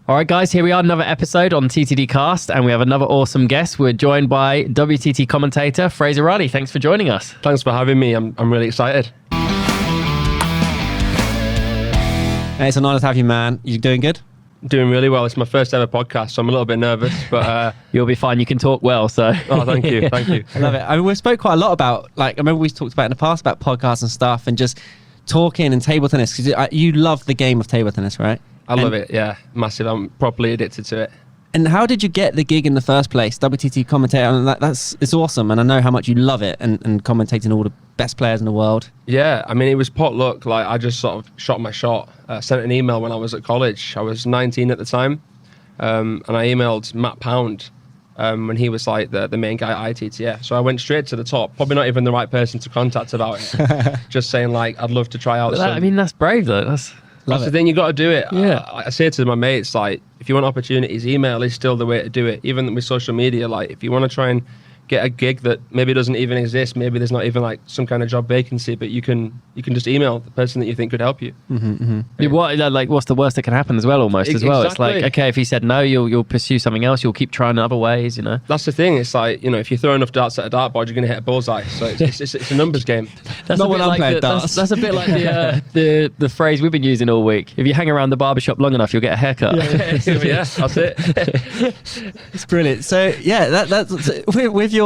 All right, guys, here we are, another episode on TTDCast, and we have another awesome guest. We're joined by WTT commentator Fraser Riley. Thanks for joining us. Thanks for having me. I'm really excited. Hey, it's an honor to have you, man. You doing good? Doing really well. It's my first ever podcast, so I'm a little bit nervous, but you'll be fine. You can talk well, so. Oh, thank you. Thank you. I love it. I mean, we spoke quite a lot about, I remember we talked about in the past about podcasts and stuff and just talking and table tennis, because you love the game of table tennis, right? I love it, yeah. Massive. I'm properly addicted to it. And how did you get the gig in the first place? WTT commentator, I mean, it's awesome, and I know how much you love it and commentating all the best players in the world. Yeah, I mean, it was potluck. I just sort of shot my shot. Sent an email when I was at college. I was 19 at the time, and I emailed Matt Pound when he was the main guy at ITTF. So I went straight to the top. Probably not even the right person to contact about it. Just saying I'd love to try out. That's brave though. That's the thing, you got to do it. Yeah. I say to my mates, if you want opportunities, email is still the way to do it. Even with social media, if you want to try and get a gig that maybe doesn't even exist, maybe there's not even some kind of job vacancy, but you can just email the person that you think could help you. Mm-hmm. What's the worst that can happen as well? Almost as well. Exactly. It's okay, if he said no, you'll pursue something else. You'll keep trying other ways. That's the thing. It's if you throw enough darts at a dartboard, you're going to hit a bullseye. So it's a numbers game. That's not what I'm playing darts. That's a bit like the phrase we've been using all week. If you hang around the barbershop long enough, you'll get a haircut. Yeah, that's it. It's brilliant. So yeah, that's with your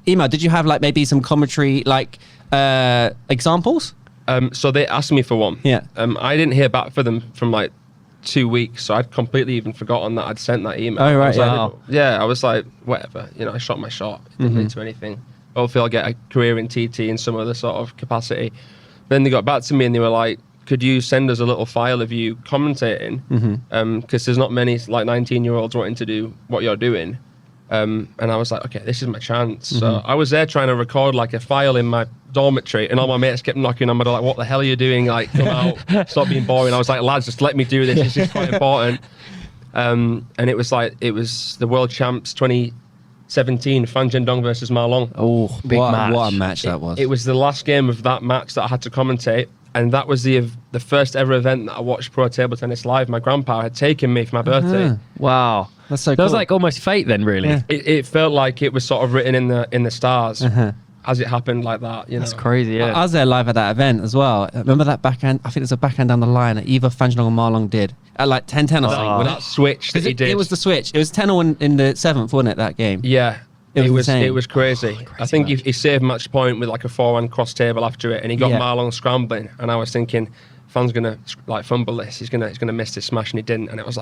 email. Did you have maybe some commentary examples? So they asked me for one. Yeah. I didn't hear back for them from 2 weeks, so I'd completely even forgotten that I'd sent that email. Oh, right. I was whatever. I shot my shot. It didn't lead to anything. Hopefully I'll get a career in TT in some other sort of capacity. Then they got back to me and they were like, could you send us a little file of you commentating? Because there's not many 19-year-olds wanting to do what you're doing. And I was like, okay, this is my chance. So I was there trying to record a file in my dormitory, and all my mates kept knocking on my door what the hell are you doing? Come out, stop being boring. I was like, lads, just let me do this. This is quite important. And it was the World Champs 2017, Fan Zhendong versus Ma Long. Oh, big match. What a match that was. It was the last game of that match that I had to commentate. And that was the first ever event that I watched pro table tennis live. My grandpa had taken me for my birthday. Wow. That's so cool. That was almost fate then, really. Yeah. It felt like it was sort of written in the stars as it happened like that. That's crazy, yeah. I was there live at that event as well. Remember that backhand? I think there's a backhand down the line that either Fan Zhendong or Ma Long did at 10-10 or something. With that switch that he did. It was the switch. It was 10-0 in the 7th, wasn't it, that game? Yeah. It was crazy. I think match. he saved match point with a forehand cross table after it, and he got Ma Long scrambling. And I was thinking, Fan's gonna fumble this. He's gonna miss this smash, and he didn't. And it was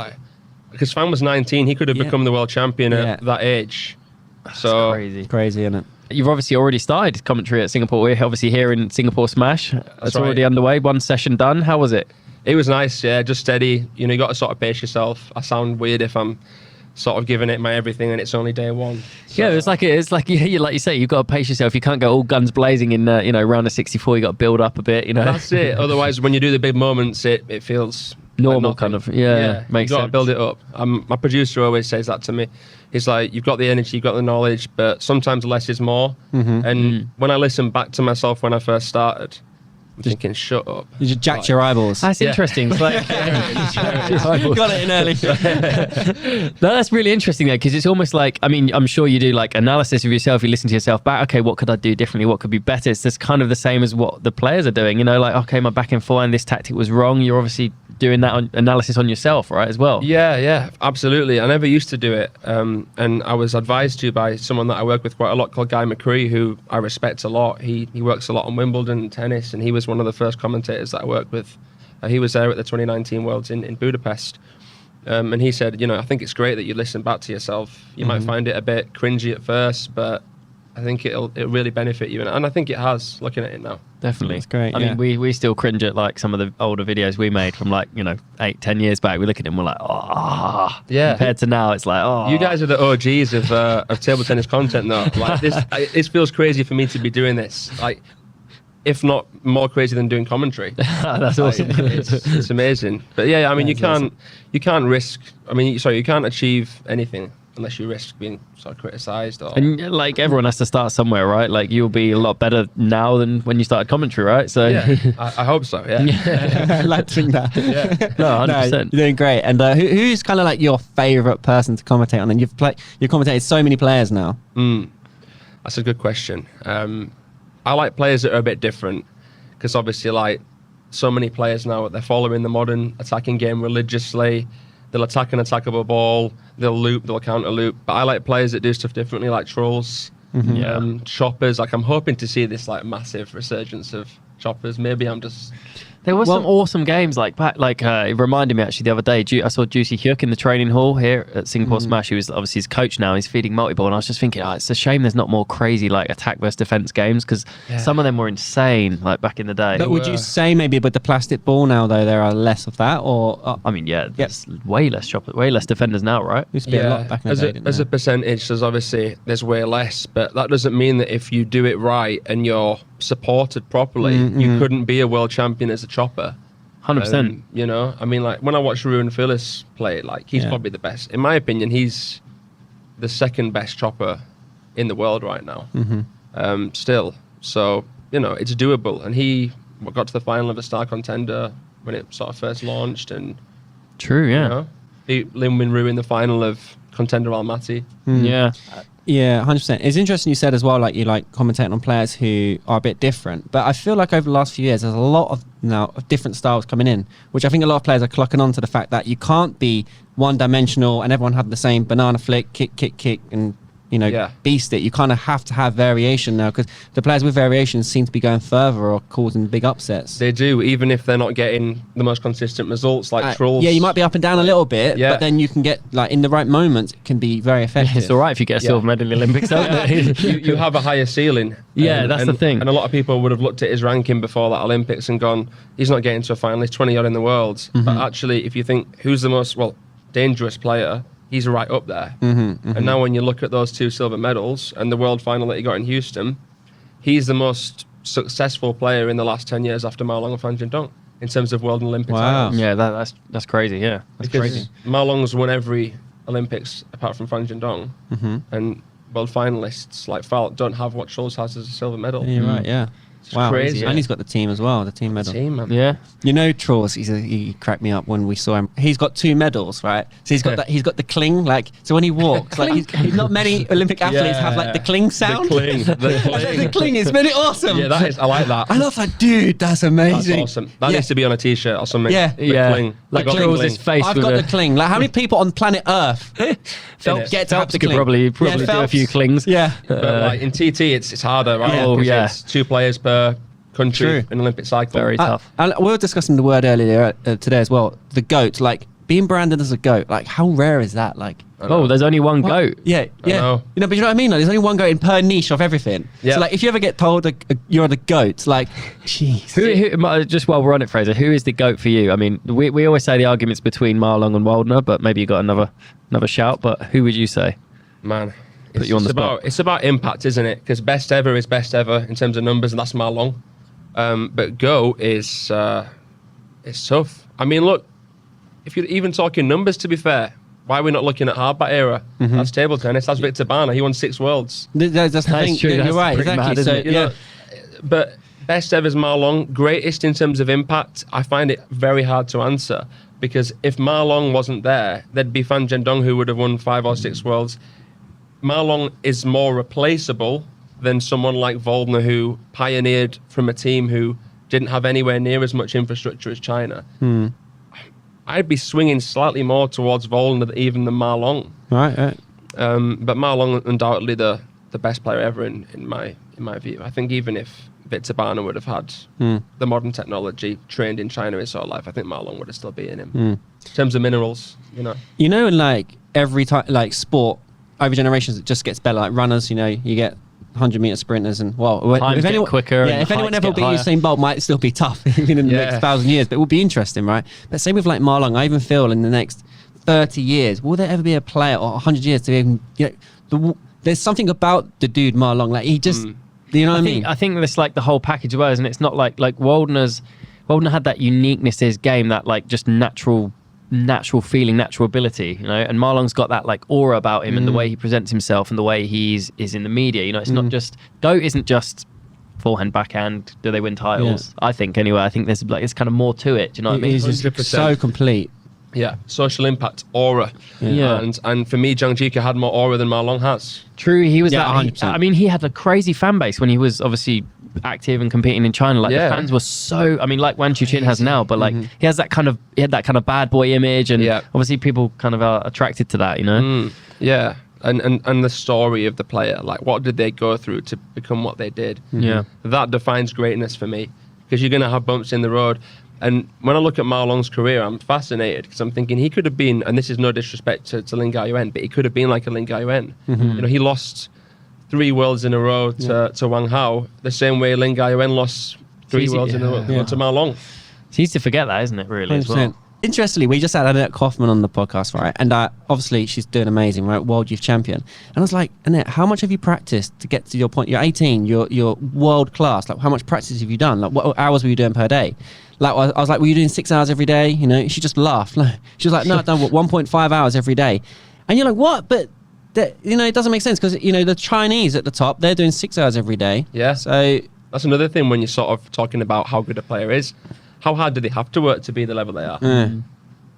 because Fan was 19, he could have become the world champion at that age. So Crazy, isn't it? You've obviously already started commentary at Singapore. We're obviously here in Singapore Smash. It's already underway. One session done. How was it? It was nice. Yeah, just steady. You got to sort of pace yourself. I sound weird if I'm sort of giving it my everything and it's only day one. So. Yeah, it's like you say, you've got to pace yourself. You can't go all guns blazing in round of 64. You got to build up a bit. That's it. Otherwise, when you do the big moments, it feels normal, kind of. Yeah, makes you got sense. to build it up. My producer always says that to me. He's like, you've got the energy, you've got the knowledge, but sometimes less is more. And when I listen back to myself when I first started, I'm thinking, shut up. You just jacked your eyeballs. That's interesting. It's got it in early. No, that's really interesting though, because it's almost I'm sure you do analysis of yourself. You listen to yourself back. Okay, what could I do differently? What could be better? It's just kind of the same as what the players are doing. Okay, my back and forehand, this tactic was wrong. You're obviously doing that analysis on yourself, right, as well? Yeah, absolutely. I never used to do it. And I was advised to by someone that I work with quite a lot called Guy McCree, who I respect a lot. He works a lot on Wimbledon tennis, and he was one of the first commentators that I worked with. He was there at the 2019 Worlds in Budapest. And he said, I think it's great that you listen back to yourself. You might find it a bit cringy at first, but I think it'll really benefit you. And I think it has, looking at it now. Definitely. That's great. I mean, we still cringe at some of the older videos we made from 8-10 years back. We look at them, we're like, oh. Yeah. Compared to now, it's like, oh. You guys are the OGs of table tennis content though. This feels crazy for me to be doing this. If not more crazy than doing commentary. That's awesome. It's amazing. But yeah, I mean, you can't risk. You can't achieve anything unless you risk being sort of criticised. Or And like everyone has to start somewhere, right? Like you'll be a lot better now than when you started commentary, right? So yeah, I hope so. Yeah. I like to think that. Yeah. no, 100%. You're doing great. And who's kind of like your favourite person to commentate on? And you've commentated so many players now. That's a good question. I like players that are a bit different because obviously, like so many players now, they're following the modern attacking game religiously. They'll attack an attackable ball. They'll loop. They'll counter loop. But I like players that do stuff differently, like trolls, choppers. Like I'm hoping to see this like massive resurgence of choppers. Maybe I'm just. There were some awesome games it reminded me actually the other day. I saw Juicy Hyuk in the training hall here at Singapore Smash. He was obviously his coach now. He's feeding multi-ball, and I was just thinking, it's a shame there's not more crazy like attack versus defense games because some of them were insane like back in the day. But would you say maybe with the plastic ball now though there are less of that, or I mean, there's way less way less defenders now, right? used to be a lot back in the day, didn't as there? a percentage, there's way less, but that doesn't mean that if you do it right and you're supported properly, you couldn't be a world champion as a chopper. 100%. You know, I mean, like when I watch Ruben Phillips play, like he's probably the best. In my opinion, he's the second best chopper in the world right now. Still, so you know, it's doable. And he got to the final of a Star Contender when it sort of first launched, and True, yeah. you know, beat Lin Winru in the final of Contender Almaty. Yeah. Yeah, 100%. It's interesting you said as well, like you like commentating on players who are a bit different. But I feel like over the last few years, there's a lot of now of different styles coming in, which I think a lot of players are clocking on to the fact that you can't be one-dimensional and everyone have the same banana flick, kick, and beast it. You kind of have to have variation now because the players with variations seem to be going further or causing big upsets. They do, even if they're not getting the most consistent results, like trolls. Yeah, you might be up and down a little bit, but then you can get like in the right moments, it can be very effective. It's all right if you get a silver medal in the Olympics, don't it? you have a higher ceiling. Yeah, that's the thing. And a lot of people would have looked at his ranking before that Olympics and gone, he's not getting to a final, he's 20 odd in the world. But actually, if you think who's the most dangerous player, he's right up there. And now when you look at those 2 silver medals and the world final that he got in Houston, he's the most successful player in the last 10 years after Ma Long and Fan Jin-dong in terms of world and Olympic titles. Yeah, that's crazy. Yeah, that's crazy. Ma Long's won every Olympics apart from Fan Jin-dong, and world finalists like Falk don't have what Schulz has as a silver medal. Yeah, you're right, yeah. Wow, crazy, and he's got the team as well, the team medal. Man. Yeah. You know, Tross, he cracked me up when we saw him. He's got 2 medals, right? So he's got that. He's got the cling, like so when he walks, like he's not many Olympic athletes have like the cling sound. The cling is really awesome. Yeah, that is. I like that. I love that, dude. That's amazing. That's awesome. That needs to be on a T-shirt or something. Yeah. The Yeah. cling. Like I got the Troll's cling. face. I've got the cling. Like how many people on planet Earth Phelps get to have Phelps the could cling? probably Yeah, do a Phelps. few clings. Yeah. But like in TT, it's harder, right? Oh, 'Cause yeah. It's 2 players per country True. in Olympic cycle. Very tough. And we were discussing the word earlier today as well. The GOAT, like being branded as a GOAT. Like how rare is that? Like. Oh, there's only one goat. Yeah. know. You know, but you know what I mean? Like, there's only one goat in per niche of everything. Yeah. So, like, if you ever get told you're the goat, like, jeez. Who, just while we're on it, Fraser, who is the GOAT for you? I mean, we always say the argument's between Ma Long and Waldner, but maybe you got another shout. But who would you say? Man, Put you on the spot. It's about impact, isn't it? Because best ever is best ever in terms of numbers, and that's Ma Long. But GOAT is it's tough. I mean, look, if you're even talking numbers, to be fair, why are we not looking at hardbat era? That's table tennis. That's Victor Barner. He won 6 worlds. That's the thing. true. You're That's right. pretty Exactly. mad, isn't So, it? You know, but best ever is Ma Long. Greatest in terms of impact, I find it very hard to answer because if Ma Long wasn't there, there'd be Fan Jin-dong who would have won 5 or 6 worlds. Ma Long is more replaceable than someone like Waldner who pioneered from a team who didn't have anywhere near as much infrastructure as China. I'd be swinging slightly more towards Waldner even than Ma Long. Right. But Ma Long undoubtedly the best player ever in my view. I think even if Victor Barner would have had the modern technology, trained in China his whole life, I think Ma Long would have still been in him. In terms of minerals, you know. You know, in like every time, like sport, over generations, it just gets better. Like runners, you know, you get 100-meter sprinters, and Times get quicker Yeah, and if anyone heights ever get beat higher. Usain Bolt, might still be tough even in the next 1,000 years, but it will be interesting, right? But same with like Ma Long. I even feel in the next 30 years, will there ever be a player or 100 years to even, you know, there's something about the dude Ma Long. Like he just, you know what I mean? I think that's like the whole package as well, isn't it? It's not like Waldner had that uniqueness to his game, that like just natural natural feeling, natural ability, you know. And Marlon's got that like aura about him, and the way he presents himself, and the way is in the media. You know, it's not just GOAT isn't just forehand, backhand. Do they win titles? I think anyway. I think there's like it's kind of more to it. Do you know what I mean? He's just 100%. so complete. Yeah, social impact, aura. Yeah. And for me, Zhang Jike had more aura than Marlon has. True, he was Yeah, that. 100%. I mean, he had a crazy fan base when he was obviously active and competing in China. Like the fans were so. I mean, like Wan Chuqin has now, but like he had that kind of bad boy image, and obviously people kind of are attracted to that. You know. Yeah. And the story of the player, like what did they go through to become what they did? Yeah. That defines greatness for me, because you're going to have bumps in the road. And when I look at Marlon's career, I'm fascinated because I'm thinking he could have been, and this is no disrespect to Lin Gaoyuan, but he could have been like a Lin Gaoyuan. You know, he lost 3 worlds in a row to Wang Hao, the same way Lin Gaoyuan lost 3 worlds in a row to Marlon. It's easy to forget that, isn't it? Really, as well. Interestingly, we just had Annette Kaufman on the podcast, right? And obviously she's doing amazing, right? World Youth Champion. And I was like, Annette, how much have you practiced to get to your point? You're 18, you're world class. Like, how much practice have you done? Like, what hours were you doing per day? Like, I was like, were you doing 6 hours every day? You know, she just laughed. She was like, no, I've done 1.5 hours every day. And you're like, what? But, you know, it doesn't make sense because, you know, the Chinese at the top, they're doing 6 hours every day. Yeah. So that's another thing when you're sort of talking about how good a player is. How hard do they have to work to be the level they are?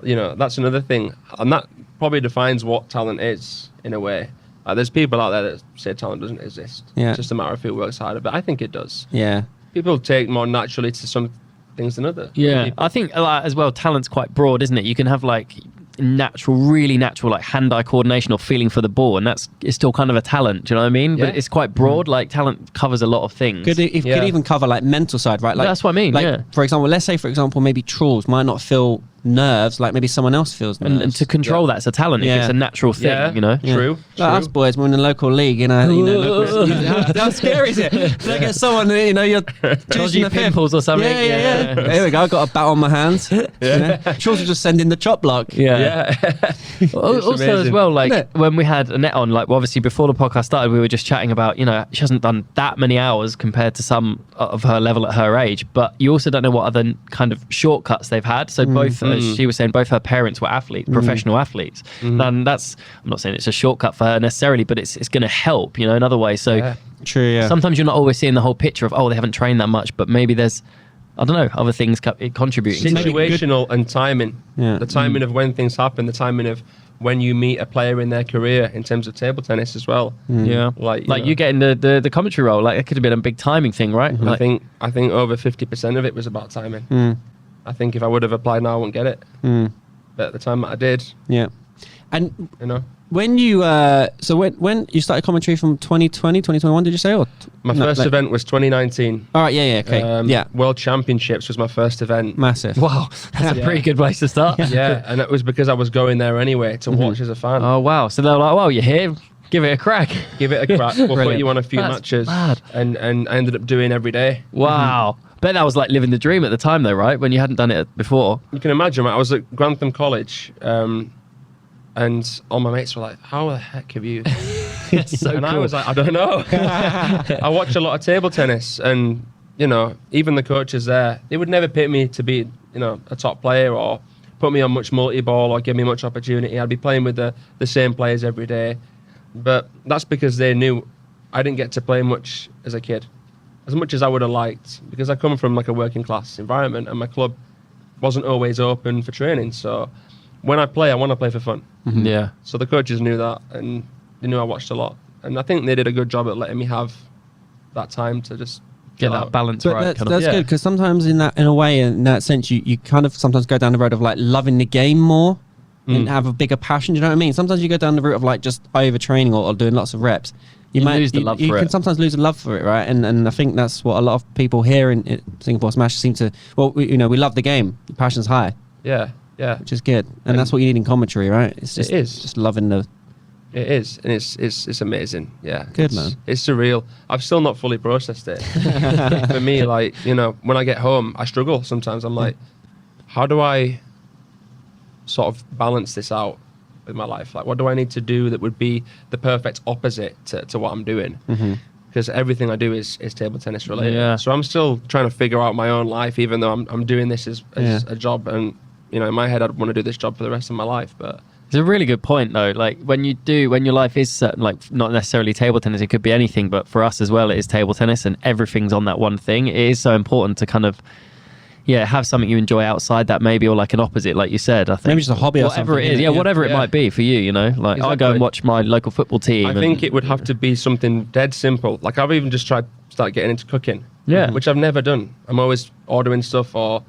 You know, that's another thing. And that probably defines what talent is, in a way. There's people out there that say talent doesn't exist. Yeah. It's just a matter of who works harder. But I think it does. Yeah. People take more naturally to some things than others. Yeah, I think as well, talent's quite broad, isn't it? You can have like really natural like hand-eye coordination or feeling for the ball, and it's still kind of a talent. Do you know what I mean? But it's quite broad. Like talent covers a lot of things. Could even cover like mental side, right? Like that's what I mean. Like, for example, let's say maybe Truls might not feel nerves like maybe someone else feels nerves. And to control that's a talent. If it's a natural thing, you know. True. Like us boys, we're in the local league, you know how scary is it? To get someone, you know, you're dodgy pimples or something. Yeah. Here we go. I got a bat on my hands. You know? Truls will just send in the chop block. Also, amazing. as well, like when we had Annette on, like obviously before the podcast started, we were just chatting about, you know, she hasn't done that many hours compared to some of her level at her age, but you also don't know what other kind of shortcuts they've had. So both, as she was saying, both her parents were athletes, professional athletes, and I'm not saying it's a shortcut for her necessarily, but it's going to help, you know, in other ways. So True. Yeah. sometimes you're not always seeing the whole picture of, they haven't trained that much, but maybe there's, I don't know, other things contributing. Situational and timing. Yeah. The timing of when things happen, the timing of when you meet a player in their career in terms of table tennis as well. Yeah. Like you getting the commentary role, like it could have been a big timing thing, right? I think over 50% of it was about timing. I think if I would have applied now, I wouldn't get it. But at the time that I did, And you know. when you when you started commentary from 2020, 2021, did you say? Or My first event was 2019. All right, okay. World Championships was my first event. Massive. Wow, that's a pretty good place to start. Yeah, and it was because I was going there anyway to watch as a fan. Oh wow, so they're like, well, you're here, give it a crack. Give it a crack. We'll put you on a few That's matches. mad. And I ended up doing every day. Wow. Bet that was like living the dream at the time though, right? When you hadn't done it before. You can imagine, I was at Grantham College, and all my mates were like, how the heck have you... It's so and cool. I was like, I don't know. I watch a lot of table tennis, and, you know, even the coaches there, they would never pick me to be, you know, a top player or put me on much multi-ball or give me much opportunity. I'd be playing with the same players every day. But that's because they knew I didn't get to play much as a kid, as much as I would have liked, because I come from like a working class environment and my club wasn't always open for training. So when I play, I want to play for fun. Yeah. So the coaches knew that, and they knew I watched a lot. And I think they did a good job at letting me have that time to just Get chill that out. balance But right. that's kind of. good, because sometimes in that sense, you kind of sometimes go down the road of like loving the game more and have a bigger passion. Do you know what I mean? Sometimes you go down the route of like just overtraining or doing lots of reps. You lose the love you for can it. sometimes lose the love for it, right? And I think that's what a lot of people here in Singapore Smash seem to. Well, we love the game. The passion's high, Yeah, yeah. which is good, and that's what you need in commentary, right? It's just, It is. just loving the. It is, and it's amazing. Yeah, Good, it's, man. It's surreal. I've still not fully processed it. For me, like, you know, when I get home, I struggle sometimes. I'm like, how do I sort of balance this out with my life? Like, what do I need to do that would be the perfect opposite to what I'm doing? Because everything I do is table tennis related. Yeah. So I'm still trying to figure out my own life, even though I'm doing this as a job, and you know, in my head, I'd want to do this job for the rest of my life. But It's a really good point, though. Like when your life is certain, like not necessarily table tennis, it could be anything, but for us as well, it is table tennis, and everything's on that one thing. It is so important to kind of, have something you enjoy outside that, maybe, or like an opposite, like you said. I think Maybe just a hobby or whatever something. it is, whatever it might be for you. You know, like I go and Exactly. watch my local football team. I think it would have to be something dead simple. Like I've even just tried to start getting into cooking, which I've never done. I'm always ordering stuff, or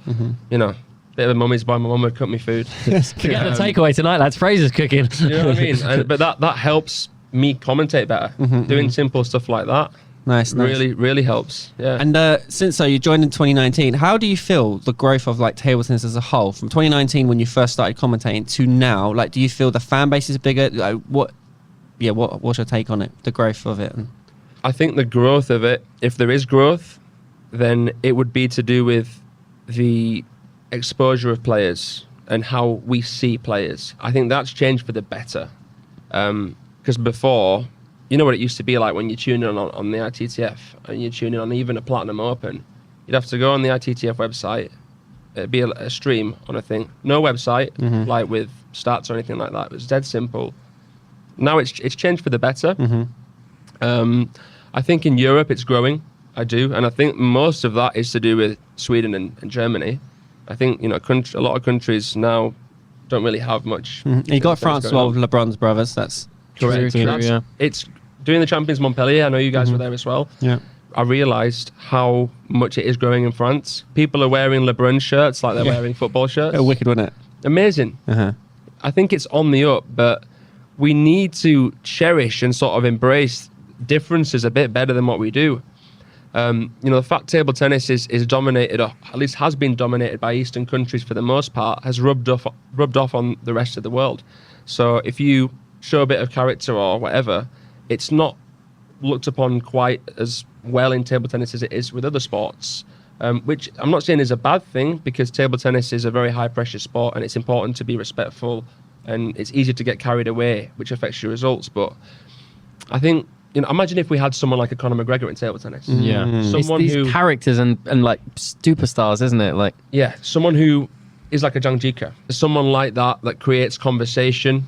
you know, bit of a mummy's boy. My mum would cook me food. Forget the takeaway tonight, lads. Fraser's cooking. You know what I mean? But that helps me commentate better. Doing simple stuff like that Nice. really helps. Yeah. And since you joined in 2019, how do you feel the growth of like table tennis as a whole from 2019 when you first started commentating to now? Like, do you feel the fan base is bigger? Like, what's your take on it? The growth of it? I think the growth of it, if there is growth, then it would be to do with the exposure of players and how we see players. I think that's changed for the better. Because before, you know what it used to be like when you tune in on the ITTF and you tune in on even a Platinum Open. You'd have to go on the ITTF website. It'd be a stream on a thing. No website, like with stats or anything like that. It was dead simple. Now it's changed for the better. I think in Europe it's growing. I do. And I think most of that is to do with Sweden and Germany. I think, you know, a lot of countries now don't really have much. You got France as well with LeBron's brothers. That's correct. True, It's doing the Champions Montpellier. I know you guys were there as well. Yeah. I realised how much it is growing in France. People are wearing LeBron shirts like they're wearing football shirts. Oh, wicked, wasn't it? Amazing. I think it's on the up, but we need to cherish and sort of embrace differences a bit better than what we do. You know, the fact table tennis is dominated, or at least has been dominated by Eastern countries for the most part, has rubbed off on the rest of the world. So if you show a bit of character or whatever, it's not looked upon quite as well in table tennis as it is with other sports, which I'm not saying is a bad thing, because table tennis is a very high pressure sport and it's important to be respectful, and it's easy to get carried away, which affects your results. But I think, you know, imagine if we had someone like a Conor McGregor in table tennis. Yeah. Someone it's these who characters and like superstars, isn't it? Like, someone who is like a Zhang Jika. Someone like that creates conversation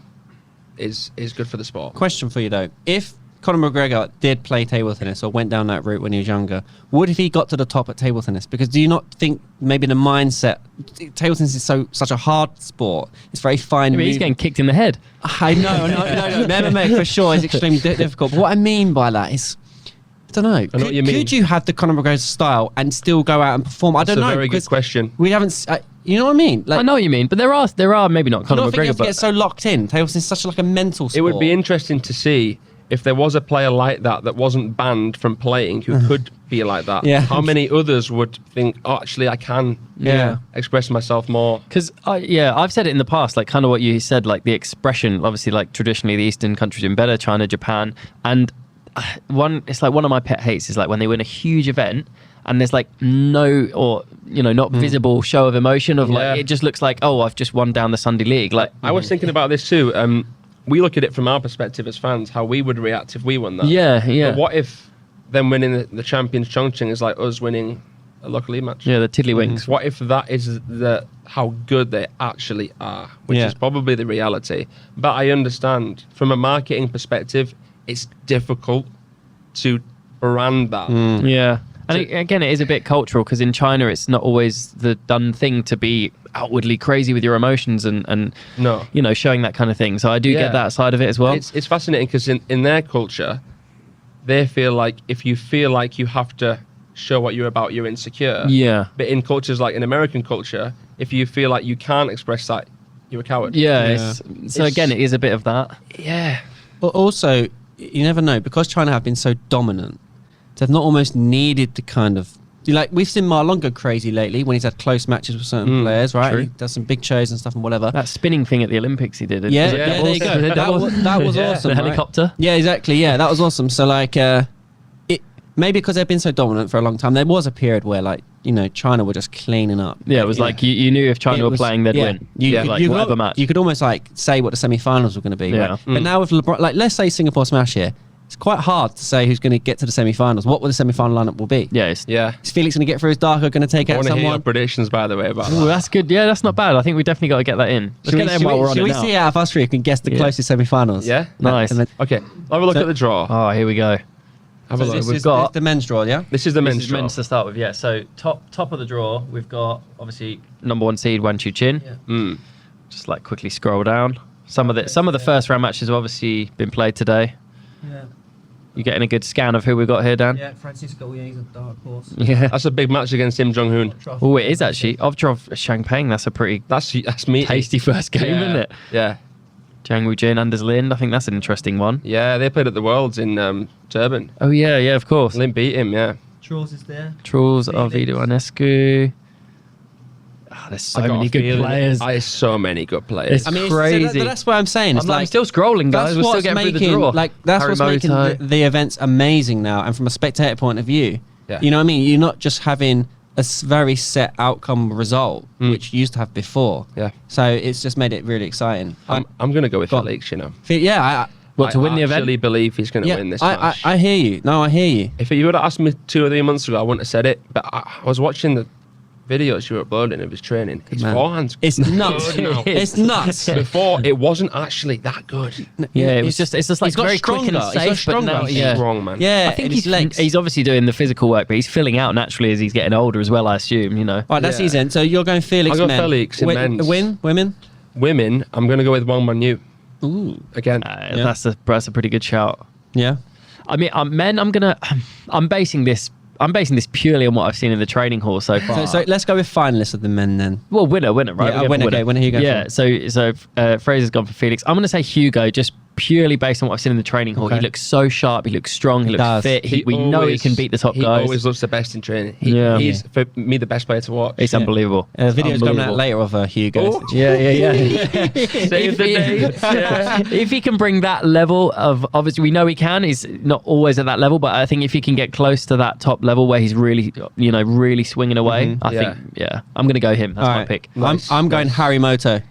is good for the sport. Question for you though: if Conor McGregor did play table tennis or went down that route when he was younger, would he got to the top at table tennis? Because do you not think maybe the mindset, table tennis is such a hard sport. It's very fine. he's getting kicked in the head. I know, no. MMA for sure is extremely difficult. But what I mean by that is, I don't know. what you mean. Could you have the Conor McGregor style and still go out and perform? I don't know. That's a very good because question. We haven't. You know what I mean? Like, I know what you mean, but there are maybe not I Conor don't think you McGregor, have to but get so locked in. Table tennis is such like a mental sport. It would be interesting to see if there was a player like that wasn't banned from playing, who could be like that. Yeah. How many others would think, oh, actually, I can express myself more? because I've said it in the past, like kind of what you said, like the expression. Obviously, like traditionally, the Eastern countries are better, China, Japan, and it's like one of my pet hates is like when they win a huge event and there's like no, or you know, not visible show of emotion of like it just looks like, oh, I've just won down the Sunday League. Like I was thinking about this too. We look at it from our perspective as fans, how we would react if we won that. yeah. But what if them winning the Champions Chongqing is like us winning a local league match? Yeah, the tiddlywinks. What if that is how good they actually are, which is probably the reality. But I understand from a marketing perspective, it's difficult to brand that. Yeah. And again, it is a bit cultural, because in China, it's not always the done thing to be outwardly crazy with your emotions and No. you know, showing that kind of thing. So I do get that side of it as well. It's fascinating because in their culture, they feel like if you feel like you have to show what you're about, you're insecure. Yeah. But in cultures like in American culture, if you feel like you can't express that, you're a coward. Yeah. So again, it is a bit of that. Yeah. But also, you never know, because China have been so dominant, they've not almost needed to kind of, like, we've seen Marlon go crazy lately when he's had close matches with certain players, right? True. He does some big shows and stuff and whatever. That spinning thing at the Olympics he did. Yeah, Was it there doubles? you go. Was it doubles? That was awesome. The right? helicopter. Yeah, exactly. Yeah, that was awesome. So, like, it maybe because they've been so dominant for a long time, there was a period where, like, you know, China were just cleaning up. Yeah, it was like you knew if China were playing, they'd win. Like you whatever could, match. you could almost like say what the semi-finals were going to be. Yeah. Right? But now with LeBron, like, let's say Singapore Smash here, it's quite hard to say who's going to get to the semi-finals. What will the semi-final lineup will be? Yeah, Is Felix going to get through his darker? Going to take I out want to hear your someone? predictions, by the way, about Ooh, that. that's good. Yeah, that's not bad. I think we definitely got to get that in. Let's get that in while we're on should it we now. see out of us three who can guess the closest semi-finals? Yeah? Nice. And then- Okay, have a look So- at the draw. Oh, here we go. Have a So look. this is the men's draw, yeah? This is the This men's is draw. men's to start with, yeah. So top of the draw, we've got obviously number 1 seed Wan Chu Chin. Mm. Just like quickly scroll down. Some of the first round matches have obviously been played today. Yeah. You getting a good scan of who we've got here, Dan? Yeah, Francisco, he's a dark horse. Yeah. That's a big match against Kim Jong-un. Oh, it is actually. Ovtrov Shangpeng. That's a pretty That's me. tasty first game, isn't it? Yeah. Jiang Wu-jin, Anders Lind. I think that's an interesting one. Yeah, they played at the Worlds in Durban. Oh, yeah, of course. Lynn beat him, yeah. Truls is there. Truls, Arvido Ionescu. Oh, there's so I got many a good feeling- players. There's so many good players. It's I mean, crazy. that's what I'm saying. It's I'm still scrolling, guys. That's We're still what's getting through the making draw. that's what's making Harimoto. the events amazing now. And from a spectator point of view, Yeah. you know what I mean. You're not just having a very set outcome result, which you used to have before. Yeah. So it's just made it really exciting. I'm going to go with Go on. Felix, you know. Yeah. What, to win the I event? actually believe he's going to Yeah, win this I match. hear you. No, I hear you. If you would have asked me 2 or 3 months ago, I wouldn't have said it. But I was watching the videos you were uploading of his training. His Man. forehand's It's nuts. good now. It's nuts. Before, it wasn't actually that good. Yeah, it's just like he's got very quick and stronger. He's got safe, but stronger. now, He's yeah. strong, man. Yeah, I think and his he's legs. he's obviously doing the physical work, but he's filling out naturally as he's getting older as well, I assume, you know. All right, that's Yeah. easy then. So you're going Felix I'll go men. Felix in men's. Women? Women, I'm going to go with Wang Manyu Ooh. again. Yeah. That's a pretty good shout. Yeah. I mean, men, I'm basing this purely on what I've seen in the training hall so far. So let's go with finalists of the men then. Well, winner, right? Yeah, We're going for winner, okay, winner, who you going Yeah, for? so Fraser's gone for Felix. I'm going to say Hugo, just purely based on what I've seen in the training hall. Okay. He looks so sharp, he looks strong, he looks does. fit. We know he can beat the top He guys. always looks the best in training. Yeah. He's, for me, the best player to watch. It's unbelievable. Video's coming out Unbelievable. later of Hugo. Oh. Yeah. Save the dates. Yeah. If he can bring that level of, obviously we know he can, he's not always at that level, but I think if he can get close to that top level where he's really, really swinging away, I Yeah. think, I'm going to go him. That's All my right. pick. Nice, I'm going nice. Harimoto.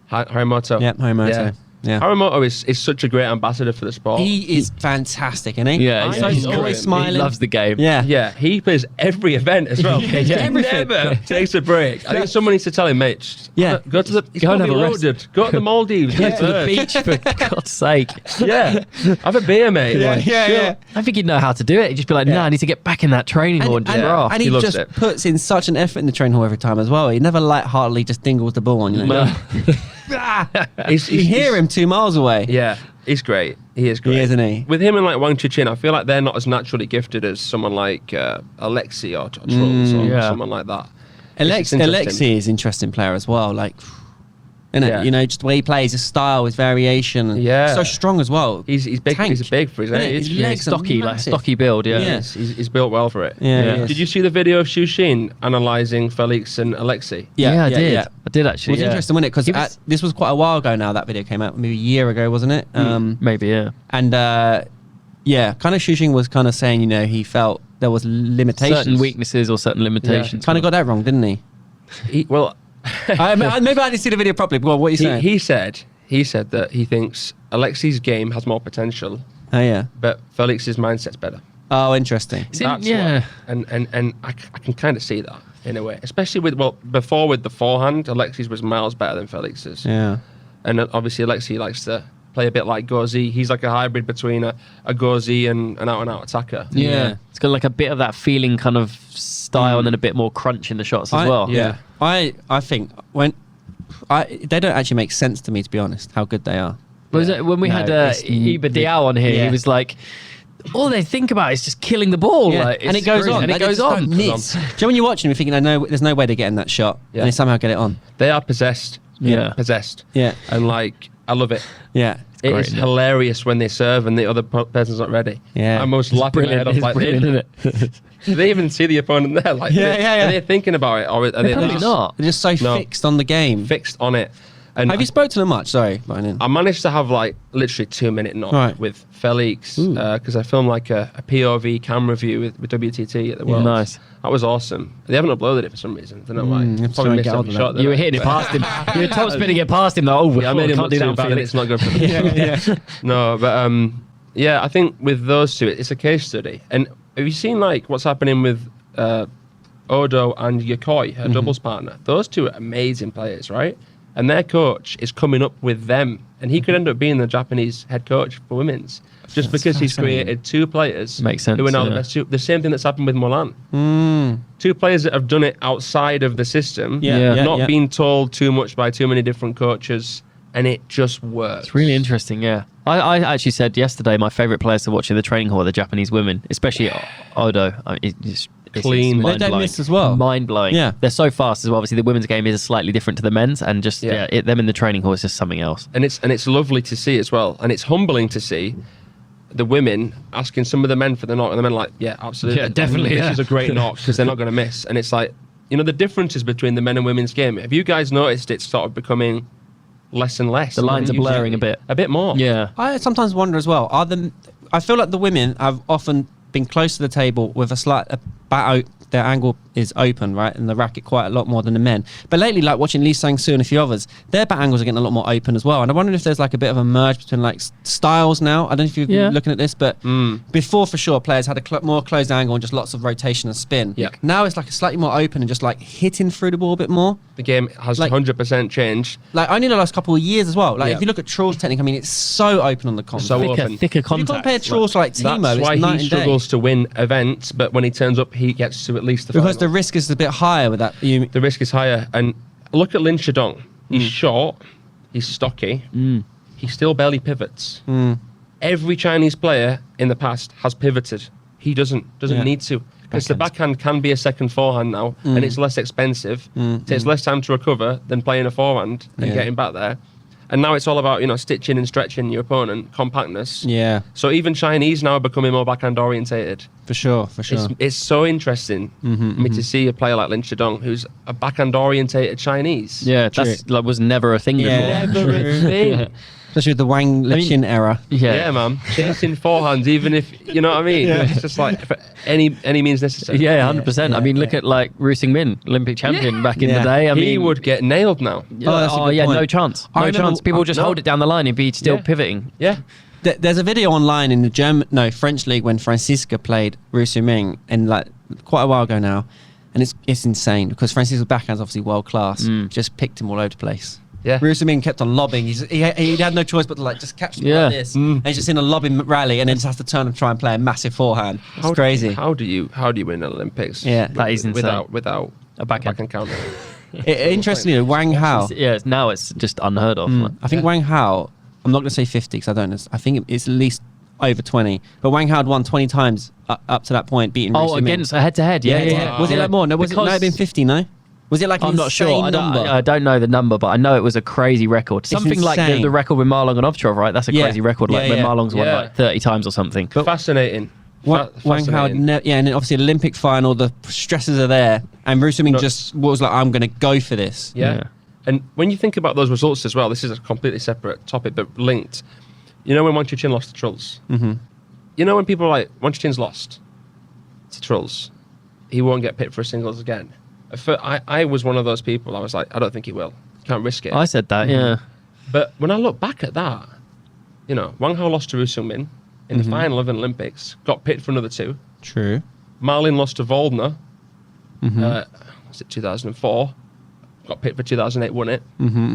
Harimoto. Yep, Harimoto. Yeah. Harimoto is such a great ambassador for the sport. He is fantastic, isn't he? Yeah, So he's he's always great. smiling. He loves the game. Yeah. Yeah, he plays every event as well. He Everything. never takes a break. I think someone needs to tell him, mate. Just Yeah. go to the. He's Go and probably have a rest. loaded. Go to the Maldives. Go to the beach, for God's sake. Yeah, have a beer, mate. Like, chill. I think he'd know how to do it. He'd just be like, nah, I need to get back in that training hall and just graft. and he He loves just it. puts in such an effort in the training hall every time as well. He never lightheartedly just dingles the ball on you. No. You hear him 2 miles away. Yeah, he's great. He is great. He is, isn't he? With him and like Wang Chuchin, I feel like they're not as naturally gifted as someone like Alexi or Truls or Yeah. someone like that. It's interesting. Alexi is an interesting player as well. Like, isn't it? Yeah. You know, just the way he plays, his style, his variation. And Yeah. so strong as well. He's big. Tank. He's big for his Isn't it? age. His Yeah, legs are stocky, like massive. stocky build, yeah. Yeah. He's built well for it. Yeah, Yeah. he is. Did you see the video of Shushin analysing Felix and Alexi? Yeah, I yeah, did. yeah. I did It actually. was yeah. interesting, wasn't it? He Because was- this was quite a while ago now that video came out, maybe a year ago, wasn't it? Maybe, yeah. And yeah, kind of Shushing was kind of saying, you know, he felt there was limitations. Certain weaknesses or certain limitations. Kind of got that wrong, didn't he? Well, Maybe I didn't see the video properly. Go on, what are you saying? he said that he thinks Alexi's game has more potential, Oh, yeah. but Felix's mindset's better. Oh, interesting. See, yeah. What, and I can kind of see that in a way, especially before with the forehand, Alexi's was miles better than Felix's. Yeah. And obviously Alexi likes to play a bit like Gozi. He's like a hybrid between a Gozi and an out-and-out attacker. Yeah. It's got like a bit of that feeling kind of style and then a bit more crunch in the shots as well. yeah. I think they don't actually make sense to me, to be honest, how good they are. Was it when we No, had it's- Iba Diao on here? Yeah. He was like, all they think about is just killing the ball. Yeah. Like, And it's it goes crazy. on. And it They goes just on. don't miss. Do you know when you're watching, you're thinking, there's no way they're getting that shot. Yeah. And they somehow get it on. They are possessed. Yeah. Possessed. Yeah. And like, I love it. Yeah. It great, is isn't it? hilarious when they serve and the other person's not ready. Yeah. I'm most laughing my head off It's like, brilliant, isn't it? do they even see the opponent there? Like, Yeah. Are they thinking about it, or are they Probably just not. They're just so No. fixed on the game. fixed on it? And Have you spoke to them much? Sorry, Ryan. I managed to have like literally 2-minute knock Right. with Felix Ooh. because I filmed like a POV camera view with WTT at the World. nice. That was awesome. They haven't uploaded it for some reason. I don't know why. you have to Probably try and missed get every hold of shot. that. You were hitting it past him. You were top spinning it past him. Like, oh, Yeah, I made him can't look do that too on bad and Felix. it's not good for them. No, but Yeah, I think with those two, it's a case study. And have you seen like what's happening with Odo and Yokoi, her doubles partner? Those two are amazing players, right? And their coach is coming up with them, and he could end up being the Japanese head coach for women's, just because he's created two players Makes sense, who are now the yeah. best. The same thing that's happened with Milan. Two players that have done it outside of the system, not being told too much by too many different coaches, and it just works. It's really interesting, yeah. I actually said yesterday my favourite players to watch in the training hall are the Japanese women, especially Odo. I mean, it's Clean. They don't mind-blowing. miss as well. Mind-blowing. Yeah. They're so fast as well. Obviously, the women's game is slightly different to the men's, and just them in the training hall is just something else. And it's lovely to see as well, and it's humbling to see the women asking some of the men for the knock, and the men are like, yeah, absolutely, Yeah, definitely, this is a great knock because they're not going to miss. And it's like, you know, the differences between the men and women's game. Have you guys noticed it's sort of becoming less and less? The lines are blurring a bit more. Yeah. I sometimes wonder as well. I feel like the women have often been close to the table with their angle is open, right, and the racket quite a lot more than the men. But lately, like watching Lee Sang-soo and a few others, their bat angles are getting a lot more open as well. And I wonder if there's like a bit of a merge between like styles now. I don't know if you're looking at this, but before for sure, players had a more closed angle and just lots of rotation and spin. Yeah. Now it's like a slightly more open and just like hitting through the ball a bit more. The game has Like- 100% changed. Like only the last couple of years as well. Like if you look at Trawl's technique, I mean, it's so open on the contact. So Thicker open. thicker If you contact. compare Trawl's to like Timo, That's it's why night he and day. struggles to win events, but when he turns up, he gets to at least the Because the final. risk is a bit higher with that. The risk is higher. And look at Lin Shadong. He's short, he's stocky, he still barely pivots. Every Chinese player in the past has pivoted. He doesn't need to. Because the backhand can be a second forehand now, and it's less expensive. Takes less time to recover than playing a forehand and getting back there. And now it's all about, you know, stitching and stretching your opponent, compactness. Yeah, So even Chinese now are becoming more backhand orientated. for sure. It's so interesting me to see a player like Lin Shadong, who's a backhand orientated Chinese. Yeah, that's like was never a thing before. Never a thing. Especially with the Wang Lichin era. Yeah, man. Chasing forehands, even if, you know what I mean? It's just like, for any means necessary. Yeah, 100%. I mean, look at like Ru Xingmin, Olympic champion back in the day. I mean, he would get nailed now. that's a good point. no chance. I No remember- chance. People just no. hold it down the line and be still Yeah. pivoting. Yeah. There's a video online in the French league when Francisca played Ru Ximing in like quite a while ago now, and it's insane because Francisca's backhand's obviously world class. Just picked him all over the place. Yeah. Ru Ximing kept on lobbing. He had no choice but to like just catch him Yeah. like this, and he's just in a lobbing rally, and then just has to turn and try and play a massive forehand. It's crazy. How do you win an Olympics? Yeah. That is insane. Without A backhand. counter. Interestingly, Wang Hao. Yeah, now it's just unheard of. I think Wang Hao, I'm not going to say 50 because I don't know. I think it's at least over 20. But Wang Hao had won 20 times up to that point, beating Ru Oh, Ximing. against head to head. Yeah. Was it like more? No, it might have been 50, no? Was it like an I'm not sure. insane number? I don't know the number, but I know it was a crazy record. Something like insane. the record with Marlon and Ovtcharov, right? That's a Yeah. crazy record. Like Yeah, when yeah. Marlon's won Yeah. like 30 times or something. Fascinating. Wang Hao, Fascinating. and then obviously Olympic final, the stresses are there, and Ru Ximing Nuts. just was like, I'm going to go for this. Yeah. Yeah. And when you think about those results as well, this is a completely separate topic but linked. You know when Wang Chuqin lost to Trulls? Mm-hmm. You know when people are like, Wang Chuqin's lost to Trulls, he won't get picked for a singles again. I was one of those people. I was like, I don't think he will. Can't risk it. I said that, yeah. But when I look back at that, you know, Wang Hao lost to Ru Xingmin in the final of an Olympics, got picked for another two. True. Marlin lost to Waldner, was it 2004? Got picked for 2008, won it.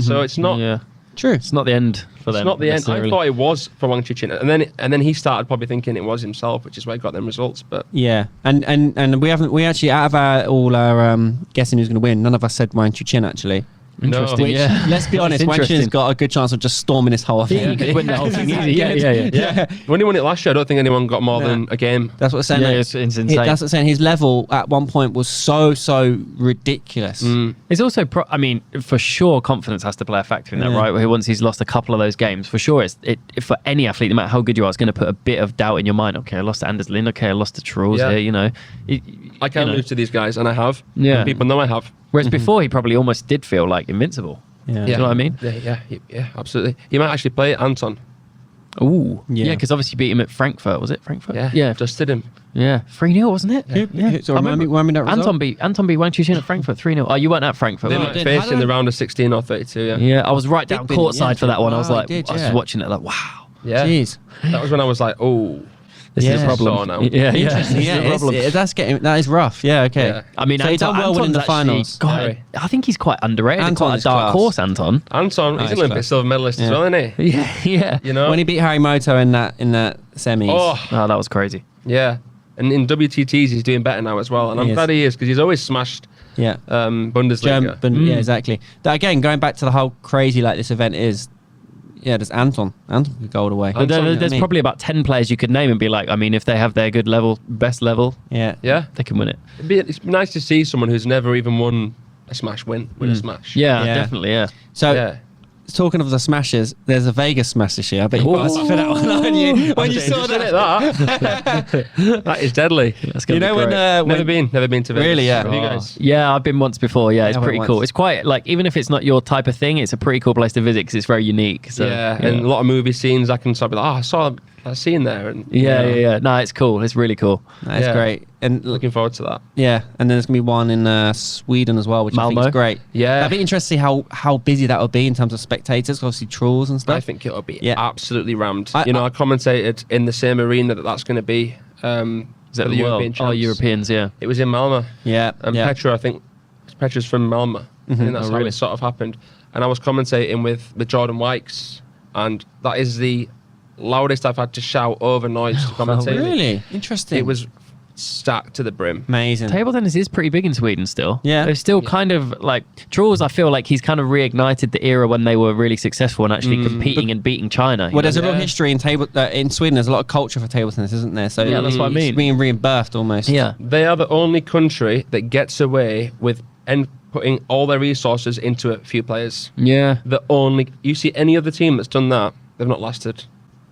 So it's not. Yeah. True. It's not the end for them. It's not the end. I necessarily. thought it was for Wang Chuqin, and then he started probably thinking it was himself, which is why he got them results. But Yeah, and we actually out of all our guessing who's going to win, none of us said Wang Chuqin actually. Interesting, Which, yeah. Let's be honest, It's Wang interesting. Chuqin's got a good chance of just storming this whole thing. He could win the whole thing easy. Yeah. yeah, when he won it last year, I don't think anyone got more than a game. That's what I'm saying. Yeah, like, it's insane. That's what I'm saying. His level at one point was so ridiculous. It's also, I mean, for sure, confidence has to play a factor in that, Yeah. right? Where once he's lost a couple of those games, for sure, for any athlete, no matter how good you are, it's going to put a bit of doubt in your mind. Okay, I lost to Anders Lind. Okay, I lost to Truls Yeah. here. You know, I can't you know. lose to these guys, and I have. Yeah. And people know I have. Whereas before, he probably almost did feel like invincible. Yeah. Do you know what I mean? Yeah, absolutely. He might actually play Anton. Ooh, Yeah. yeah, because obviously beat him at Frankfurt. Was it Frankfurt? Yeah, dusted him. yeah, 3-0, wasn't it? Yeah. So I remind me that result. Anton beat Wang Chuqin at Frankfurt 3-0. Oh, you weren't at Frankfurt. They were might you? face in the round of 16 or 32. Yeah. Yeah, I was right down Big win, courtside yeah. for that one. I was Oh, like, he did, I was yeah. watching it like, wow. Yeah. Jeez. That was when I was like, oh, this Yeah. is a problem Sore now. Yeah, Interesting. This is Yeah, the problem. that is rough. Yeah. Okay. Yeah. I mean, So he done well winning the Anton's actually finals. quite- Very. I think he's quite underrated. Anton's Quite a dark class. horse, Anton. Anton, he's Nice an Olympic class. silver medalist as Yeah. well, isn't he? Yeah, yeah. You know? When he beat Harimoto in that semis. Oh, Oh, that was crazy. yeah. And in WTTs, he's doing better now as well. And I'm He is. glad he is because he's always smashed Yeah. Bundesliga. Yeah, exactly. That, again, going back to the whole crazy like this event is, yeah, there's Anton. Anton could go all the way. But there's I mean, probably about 10 players you could name and be like, I mean, if they have their good level, best level, Yeah. Yeah. they can win it. It's nice to see someone who's never even won a smash win a smash. Yeah, Yeah. definitely, yeah. So, Yeah. talking of the smashes, there's a Vegas smash this year. I bet you Ooh. guys for that one on you. When you saw Isn't it that. that? That is deadly. That's gonna You know be when, great. Never been to Vegas. Really, yeah. Have you Oh. guys? Yeah, I've been once before. Yeah, it's I went pretty cool. once. It's quite like, even if it's not your type of thing, it's a pretty cool place to visit because it's very unique. So, yeah, and a lot of movie scenes I can sort of be like, oh, I saw that scene there. And, yeah. No, it's cool. It's really cool. That's Yeah. great. And Looking forward to that. yeah, and then there's gonna be one in Sweden as well, which I think is Malmo. great. Yeah. That'd be interesting to see how busy that would be in terms of spectators, obviously trolls and I stuff. think it'll be Yeah. absolutely rammed. I I commentated in the same arena that's going to be Is that for the world? champs. Oh, Europeans, yeah. It was in Malmo. Yeah, And yeah. Petra, I think Petra's from Malmo. I think that's Oh, how really? it sort of happened. And I was commentating with the Jordan Wykes, and that is the loudest I've had to shout over noise to commentate. Really interesting. It was stacked to the brim. amazing. Table tennis is pretty big in Sweden still. Yeah. They're still kind of like, Trolls, I feel like he's kind of reignited the era when they were really successful and actually competing and beating China. Well, there's a real Yeah. history in in Sweden. There's a lot of culture for table tennis, isn't there? So Yeah, that's what I mean. It's being rebirthed almost. Yeah. They are the only country that gets away with putting all their resources into a few players. Yeah. You see any other team that's done that, they've not lasted.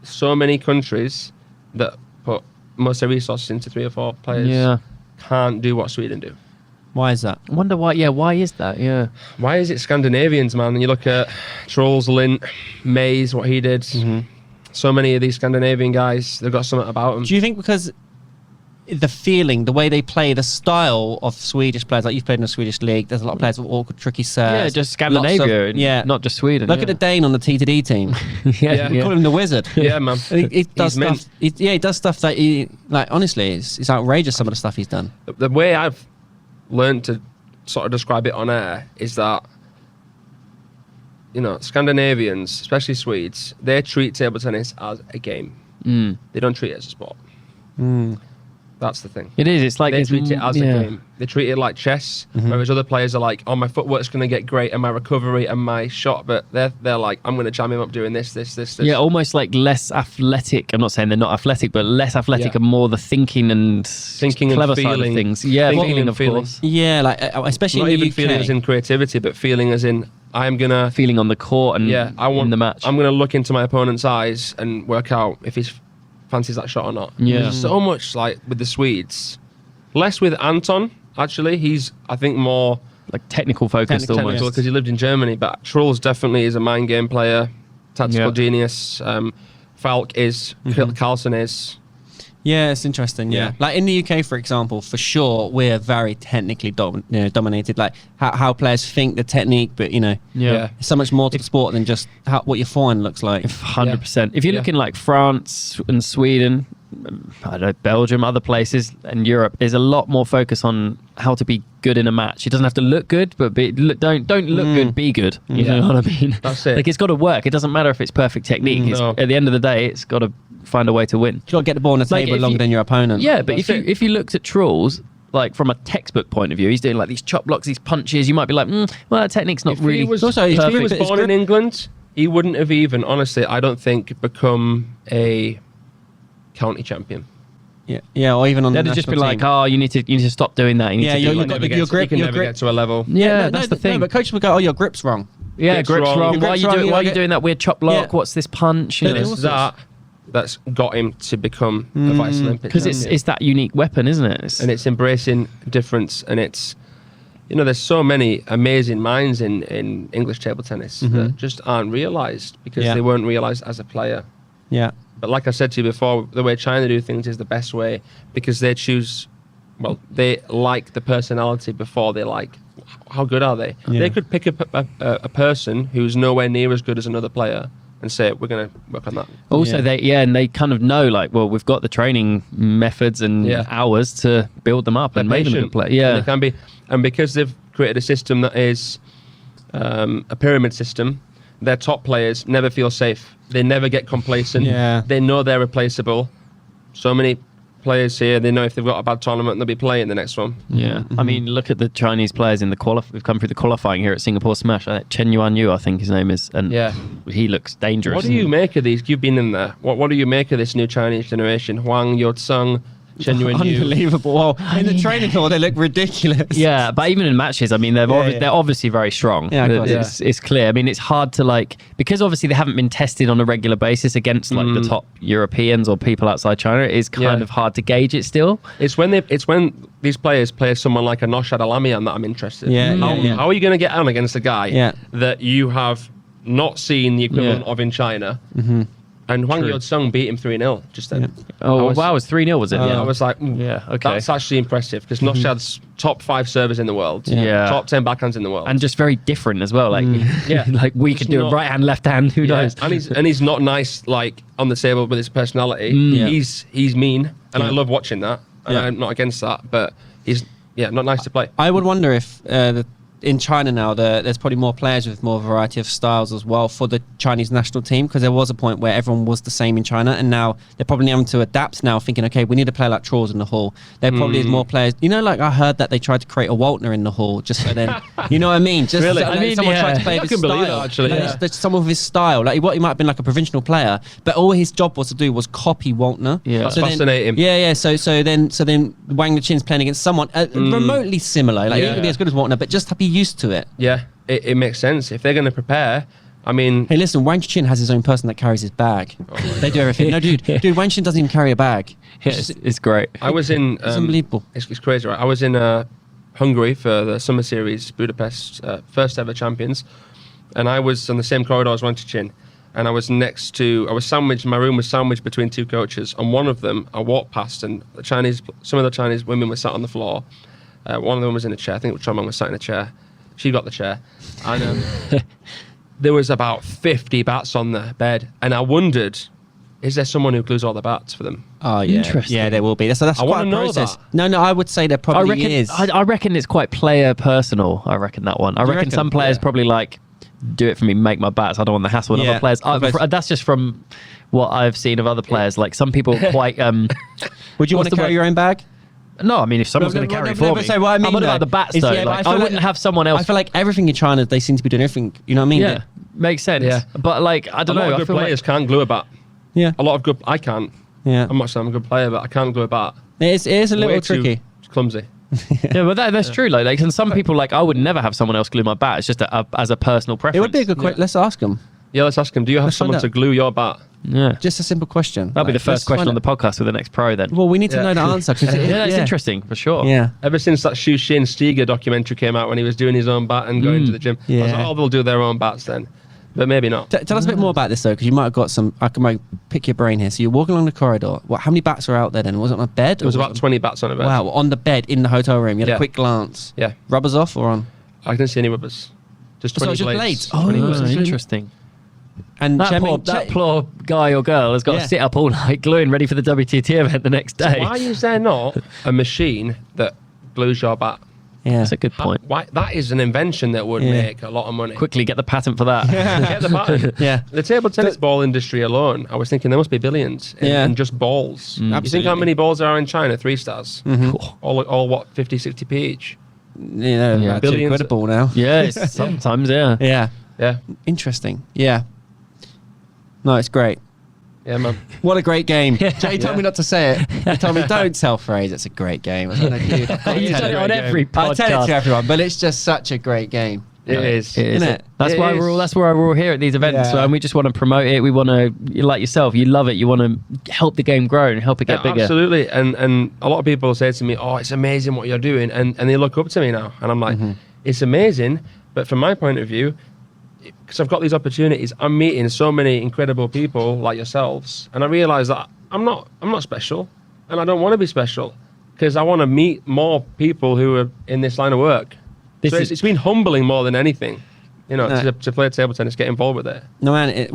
So many countries that put most of their resources into 3 or 4 players Yeah. can't do what Sweden do. Why is that? I wonder why. Yeah, why is that? Yeah. Why is it Scandinavians, man? And you look at Trolls, Lint, Mays, what he did. So many of these Scandinavian guys, they've got something about them. Do you think because the feeling, the way they play, the style of Swedish players, like you've played in the Swedish league, there's a lot of players with awkward, tricky serves. Yeah, just lots Scandinavia. of- yeah, Not just Sweden. Look at the Dane on the TTD team. yeah. We call him the Wizard. Yeah, man. He does He's mint. stuff. He does stuff that honestly, it's outrageous. Some of the stuff he's done. The way I've learned to sort of describe it on air is that, Scandinavians, especially Swedes, they treat table tennis as a game. They don't treat it as a sport. That's the thing. It is. It's like They treat it as yeah. a game. They treat it like chess, whereas other players are like, "Oh, my footwork's going to get great, and my recovery and my shot." But they're like, "I'm going to jam him up doing this." Yeah, almost like less athletic. I'm not saying they're not athletic, but less athletic Yeah. and more the thinking and and clever side of feeling. things. Yeah, Thinking feeling and of feeling. course. Yeah, like especially Not in the even UK. feeling as in creativity, but feeling as in I'm gonna. Feeling on the court and in the match. I'm going to look into my opponent's eyes and work out if he fancies that shot or not. Yeah. There's so much like with the Swedes, less with Anton. Actually, he's I think more like technical focused Technical, almost. technical because he lived in Germany. But Trolls definitely is a mind game player, tactical Yeah. genius. Falk is, Carlson is. Yeah, it's interesting. Yeah. Yeah. Like in the UK, for example, for sure, we're very technically dominated. Like how players think the technique, but Yeah. Yeah. there's so much more to the sport than just what your forehand looks like. 100%. If you look Yeah. in like France and Sweden, I don't know, Belgium, other places, and Europe, there's a lot more focus on how to be good in a match. It doesn't have to look good, but don't look good, be good. You Yeah. know what I mean? That's it. Like it's got to work. It doesn't matter if it's perfect technique. It's, No. at the end of the day, it's got to find a way to win. You've got to get the ball on the Like, table if longer you- than your opponent. Yeah, but That's if it. you looked at Trolls, like from a textbook point of view, he's doing like these chop blocks, these punches. You might be like, well, that technique's not If really. he was, Also, if he if he was was it's born in good- England, he wouldn't have even, honestly, I don't think, become a county champion. yeah, or even on the They'd just be national like, team. oh, you need to stop doing that. You need Yeah, to you're- do you've like, got your grip- He can your never grip- get to a level. yeah, that's the thing. No, but coaches would go, "Oh, your grip's wrong." Yeah, Grip's grip's wrong. wrong. Your Why are grip's you wrong, doing? you Why are don't you get- doing that weird chop block? Yeah. What's this punch? You And know, it's that that's got him to become a vice Olympic because champion. it's that unique weapon, isn't it? It's, And it's embracing difference, and it's, there's so many amazing minds in English table tennis that just aren't realised because Yeah. they weren't realised as a player. Yeah, But like I said to you before, the way China do things is the best way because they choose, they like the personality before they like how good are they. Yeah. They could pick a person who's nowhere near as good as another player and say we're going to work on that. Also, and they kind of know, like, well, we've got the training methods and hours to build them up and make them a good player. Yeah, and they can be, and because they've created a system that is a pyramid system, their top players never feel safe. They never get complacent. Yeah. They know they're replaceable. So many players here, they know if they've got a bad tournament, they'll be playing the next one. Yeah, I mean, look at the Chinese players in the we've come through the qualifying here at Singapore Smash. Chen Yuan Yu, I think his name is, and he looks dangerous. What do you make of these? You've been in there. What do you make of this new Chinese generation? Huang Yozheng, Chen Yuan Yu. Unbelievable. Well, in the training tour, they look ridiculous. Yeah, but even in matches, I mean, they're obviously very strong. Yeah, of course. It's clear. I mean, it's hard to because obviously they haven't been tested on a regular basis against the top Europeans or people outside China. It is kind of hard to gauge it still. It's when these players play someone like a Noshad Alamian that I'm interested. How are you going to get on against a guy that you have not seen the equivalent of in China? And Huang Yozheng beat him 3-0 just then. Oh, wow, it was 3-0, was it? I was like, okay. That's actually impressive because Noshad's top 5 servers in the world, top 10 backhands in the world. And just very different as well. Like, like we could do a right hand, left hand, who knows? And he's not nice like on the table with his personality. He's mean, and I love watching that. And I'm not against that, but he's not nice to play. I would wonder if in China now, there's probably more players with more variety of styles as well for the Chinese national team, because there was a point where everyone was the same in China, and now they're probably having to adapt now, thinking, okay, we need to play like Trolls in the hall. There probably is more players. You know, like I heard that they tried to create a Waltner in the hall, just so then, you know what I mean? Just really? I mean, someone tried to play with his style. Actually, someone with his style. Like he might have been like a provincial player, but all his job was to do was copy Waltner. Yeah, that's fascinating. So then Wang Luchin's playing against someone remotely similar. Like he could be as good as Waltner, but just be used to it. Yeah, it makes sense. If they're going to prepare, I mean... Hey, listen, Wang Chin has his own person that carries his bag. They do everything. No, dude, Wang Chin doesn't even carry a bag. It's great. I was in... It's unbelievable. It's crazy, right? I was in Hungary for the Summer Series, Budapest, first ever champions, and I was on the same corridor as Wang Chin, and I was sandwiched, my room was sandwiched between 2 coaches, and one of them, I walked past, and some of the Chinese women were sat on the floor. One of them was in a chair. I think Chomong was sat in a chair. She got the chair, and there was about 50 bats on the bed, and I wondered, is there someone who glues all the bats for them? Oh yeah, interesting. Yeah, there will be. So that's I quite a know process. that. No, I would say there probably is. I reckon it's quite player personal. I reckon that one. I reckon some players probably like do it for me, make my bats. I don't want the hassle with other players. That's just from what I've seen of other players. Like some people are quite. Would you want to carry your own bag? No, I mean, if someone's going to carry it for me. So what I mean, I'm about the bats, though. I wouldn't have someone else. I feel like everything in China, they seem to be doing everything. You know what I mean? Yeah, makes sense. Yeah. But, like, I don't know. A lot of good players can't glue a bat. Yeah. A lot of good... I can't. Yeah. I'm not saying I'm a good player, but I can't glue a bat. It is a little tricky. It's clumsy. Yeah, but that's true. Like, and some people, like, I would never have someone else glue my bat. It's just as a personal preference. It would be a good question. Let's ask them. Yeah, let's ask him. Do you have someone to glue your bat? Yeah. Just a simple question. That'll be the first question on the podcast with the next pro then. Well, we need to know the answer. Yeah, it's interesting, for sure. Yeah. Ever since that Xu Xin Stiga documentary came out when he was doing his own bat and going to the gym, I was like, oh, they'll do their own bats then. But maybe not. Tell us a bit more about this, though, because you might have got some... I might pick your brain here. So you're walking along the corridor. How many bats were out there then? Was it on a bed? There was about 20 bats on a bed. Wow, on the bed in the hotel room. You had a quick glance. Yeah. Rubbers off or on? I didn't see any rubbers. Just 20 blades. Oh, interesting. And that poor guy or girl has got to sit up all night gluing, ready for the WTT event the next day. So why is there not a machine that glues your bat? Yeah, that's a good point. Why that is an invention that would make a lot of money. Quickly get the patent for that. Get the patent. The table tennis ball industry alone, I was thinking there must be billions in just balls. You think how many balls there are in China? 3 stars. All what, 50, 60p each? Yeah, billions. £2 a ball now. Yeah, sometimes, Yeah. Yeah. Interesting. Yeah. No, it's great. Yeah, man. What a great game. Jay told me not to say it. He told me, don't tell Fraser it's a great game. I don't know, dude. You tell it on every podcast. I tell it to everyone, but it's just such a great game. It is. Isn't it? That's why we're all here at these events, and we just want to promote it. We want to, like yourself, you love it. You want to help the game grow and help it get bigger. Absolutely. And a lot of people say to me, oh, it's amazing what you're doing. And they look up to me now. And I'm like, it's amazing. But from my point of view, because I've got these opportunities, I'm meeting so many incredible people like yourselves, and I realise that I'm not special, and I don't want to be special, because I want to meet more people who are in this line of work. So it's been humbling more than anything, you know, to play table tennis, get involved with it. No, man.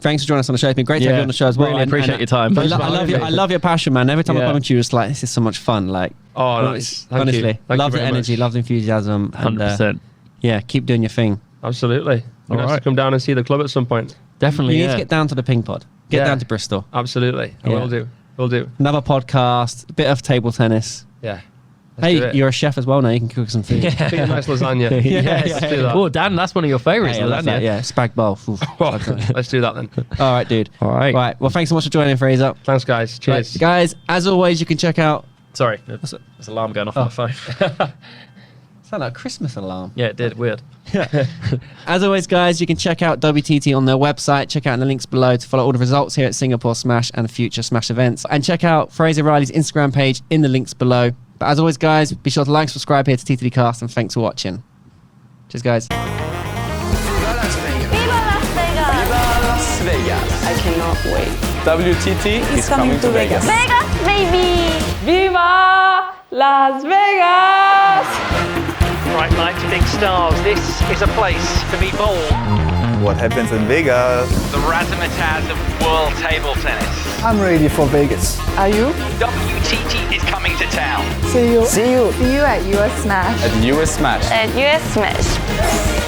Thanks for joining us on the show. It's been great to have you on the show as well. Really appreciate your time. I love your passion, man. Every time I come to you, it's like, this is so much fun. Like, Oh, nice. Thank honestly, you. Thank love you the very energy, much. love the enthusiasm. 100%. And, yeah, keep doing your thing. Absolutely. I'm going to come down and see the club at some point. Definitely. You need to get down to the ping pod. Get down to Bristol. Absolutely. I will do. Will do. Another podcast, a bit of table tennis. Yeah. Let's do Hey, it. you're a chef as well now. You can cook some food. Big nice lasagna. Yes. Let's do that. Oh, Dan, that's one of your favourites. Hey, I love that. Yeah, spag bowl. Oof. Let's do that then. All right, dude. All right. Right. Well, thanks so much for joining, Fraser. Thanks, guys. Cheers. Right, guys, as always, you can check out. Sorry, there's an alarm going off on my phone. Sound like a Christmas alarm. Yeah, it did. Weird. As always, guys, you can check out WTT on their website. Check out the links below to follow all the results here at Singapore Smash and future Smash events. And check out Fraser Riley's Instagram page in the links below. But as always, guys, be sure to like, subscribe here to TTDCast, and thanks for watching. Cheers, guys. Viva Las Vegas! I cannot wait. WTT is coming to Vegas. Vegas, baby! Viva Las Vegas! Bright lights, big stars. This is a place to be bold. What happens in Vegas? The razzmatazz of world table tennis. I'm ready for Vegas. Are you? WTT is coming to town. See you. See you at US Smash. At US Smash. At US Smash.